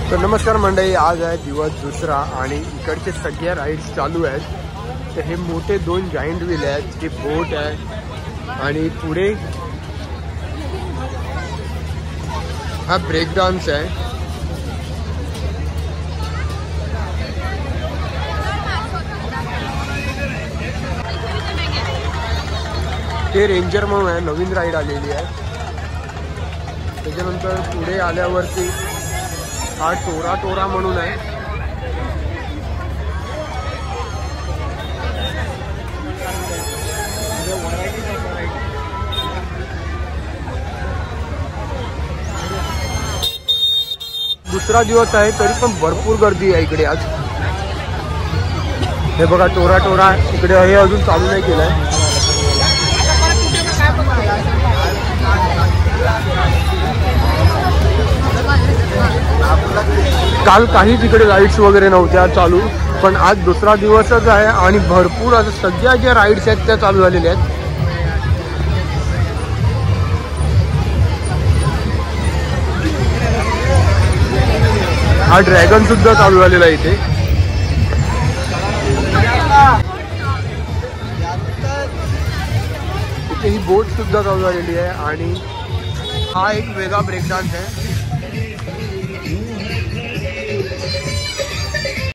तर नमस्कार मंडळी, आज आहे दिवस दुसरा आणि इकडचे सगळ्या राईड्स चालू आहेत। तर हे मोठे 2 जायंट व्हील आहेत, हे बोट आहे आणि पुढे हा ब्रेक डान्स आहे। ते रेंजर म्हणून आहे, नवीन राईड आलेली आहे। त्याच्यानंतर पुढे आल्यावरती हा टोरा टोरा म्हणून आहे। दुसरा दिवस आहे तरी पण भरपूर गर्दी आहे इकडे आज। हे बघा टोरा टोरा इकडे हे अजून चालू नाही केलंय। काल काहीच इकडे राईड्स वगैरे नव्हत्या चालू, पण आज दुसरा दिवसच आहे आणि भरपूर आज सगळ्या ज्या राईड्स आहेत त्या चालू झालेल्या आहेत। हा ड्रॅगन सुद्धा चालू झालेला आहे इथे। इथे ही बोट सुद्धा चालू झालेली आहे आणि हा एक वेगळा ब्रेक डान्स आहे।